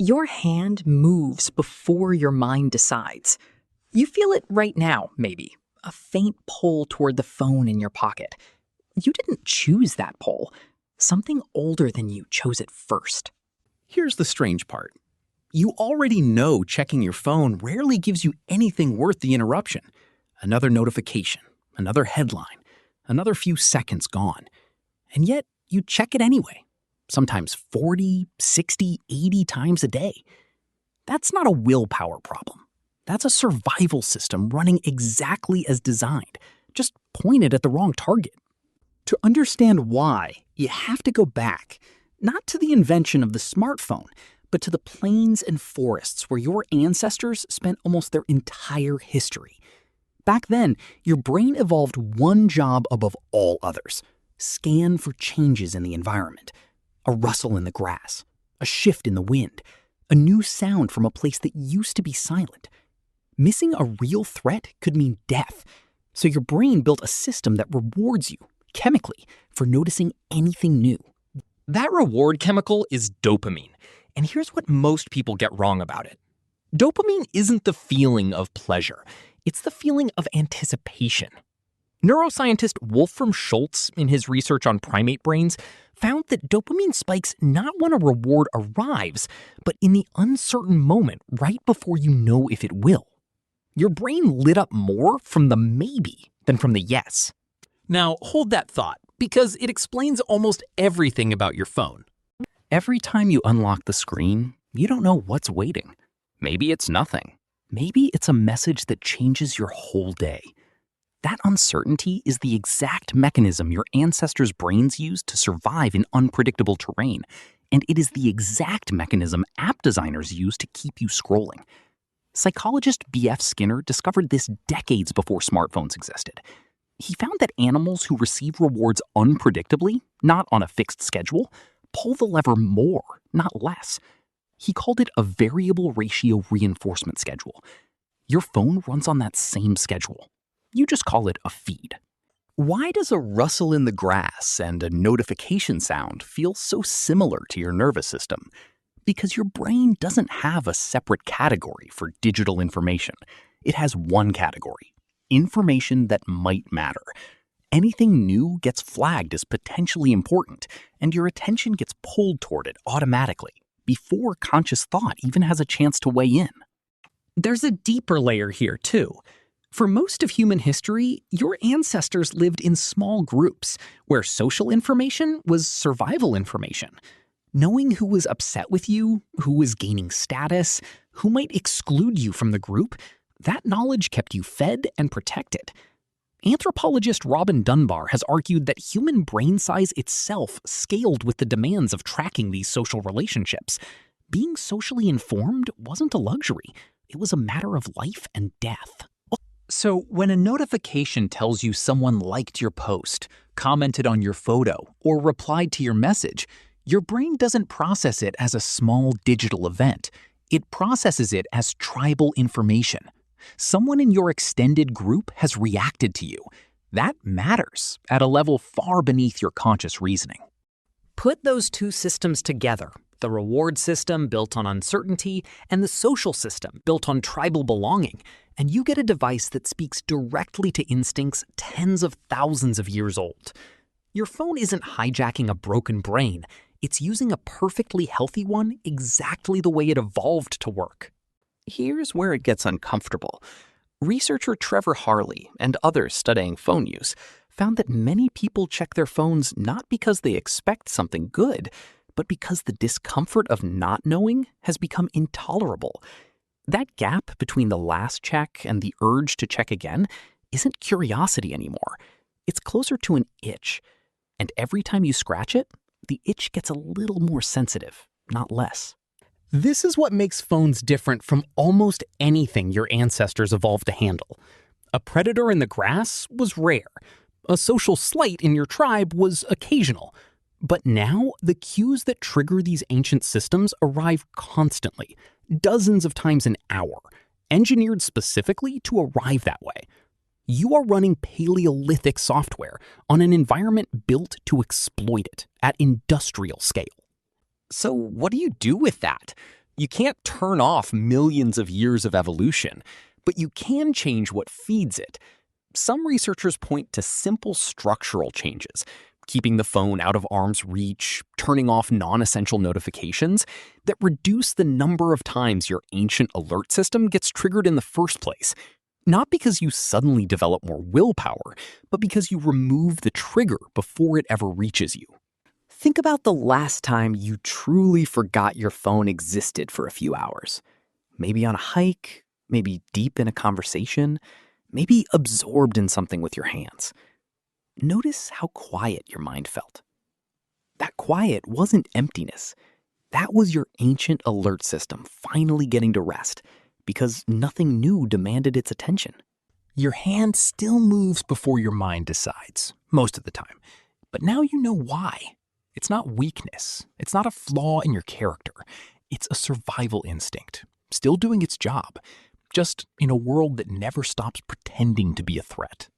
Your hand moves before your mind decides. You feel it right now, maybe. A faint pull toward the phone in your pocket. You didn't choose that pull. Something older than you chose it first. Here's the strange part. You already know checking your phone rarely gives you anything worth the interruption. Another notification, another headline, another few seconds gone. And yet, you check it anyway. Sometimes 40, 60, 80 times a day. That's not a willpower problem. That's a survival system running exactly as designed, just pointed at the wrong target. To understand why, you have to go back, not to the invention of the smartphone, but to the plains and forests where your ancestors spent almost their entire history. Back then, your brain evolved one job above all others: scan for changes in the environment. A rustle in the grass, a shift in the wind, a new sound from a place that used to be silent. Missing a real threat could mean death, so your brain built a system that rewards you, chemically, for noticing anything new. That reward chemical is dopamine, and here's what most people get wrong about it. Dopamine isn't the feeling of pleasure, it's the feeling of anticipation. Neuroscientist Wolfram Schultz, in his research on primate brains, found that dopamine spikes not when a reward arrives, but in the uncertain moment right before you know if it will. Your brain lit up more from the maybe than from the yes. Now, hold that thought, because it explains almost everything about your phone. Every time you unlock the screen, you don't know what's waiting. Maybe it's nothing. Maybe it's a message that changes your whole day. That uncertainty is the exact mechanism your ancestors' brains used to survive in unpredictable terrain, and it is the exact mechanism app designers use to keep you scrolling. Psychologist B.F. Skinner discovered this decades before smartphones existed. He found that animals who receive rewards unpredictably, not on a fixed schedule, pull the lever more, not less. He called it a variable ratio reinforcement schedule. Your phone runs on that same schedule. You just call it a feed. Why does a rustle in the grass and a notification sound feel so similar to your nervous system? Because your brain doesn't have a separate category for digital information. It has one category: information that might matter. Anything new gets flagged as potentially important, and your attention gets pulled toward it automatically, before conscious thought even has a chance to weigh in. There's a deeper layer here, too. For most of human history, your ancestors lived in small groups where social information was survival information. Knowing who was upset with you, who was gaining status, who might exclude you from the group, that knowledge kept you fed and protected. Anthropologist Robin Dunbar has argued that human brain size itself scaled with the demands of tracking these social relationships. Being socially informed wasn't a luxury. It was a matter of life and death. So when a notification tells you someone liked your post, commented on your photo, or replied to your message, your brain doesn't process it as a small digital event. It processes it as tribal information. Someone in your extended group has reacted to you. That matters at a level far beneath your conscious reasoning. Put those two systems together, the reward system built on uncertainty and the social system built on tribal belonging, and you get a device that speaks directly to instincts tens of thousands of years old. Your phone isn't hijacking a broken brain. It's using a perfectly healthy one exactly the way it evolved to work. Here's where it gets uncomfortable. Researcher Trevor Harley and others studying phone use found that many people check their phones not because they expect something good, but because the discomfort of not knowing has become intolerable. That gap between the last check and the urge to check again isn't curiosity anymore. It's closer to an itch. And every time you scratch it, the itch gets a little more sensitive, not less. This is what makes phones different from almost anything your ancestors evolved to handle. A predator in the grass was rare. A social slight in your tribe was occasional. But now, the cues that trigger these ancient systems arrive constantly, dozens of times an hour, engineered specifically to arrive that way. You are running Paleolithic software on an environment built to exploit it at industrial scale. So what do you do with that? You can't turn off millions of years of evolution, but you can change what feeds it. Some researchers point to simple structural changes, keeping the phone out of arm's reach, turning off non-essential notifications, that reduce the number of times your ancient alert system gets triggered in the first place. Not because you suddenly develop more willpower, but because you remove the trigger before it ever reaches you. Think about the last time you truly forgot your phone existed for a few hours. Maybe on a hike, maybe deep in a conversation, maybe absorbed in something with your hands. Notice how quiet your mind felt. That quiet wasn't emptiness. That was your ancient alert system finally getting to rest because nothing new demanded its attention. Your hand still moves before your mind decides, most of the time. But now you know why. It's not weakness. It's not a flaw in your character. It's a survival instinct, still doing its job, just in a world that never stops pretending to be a threat.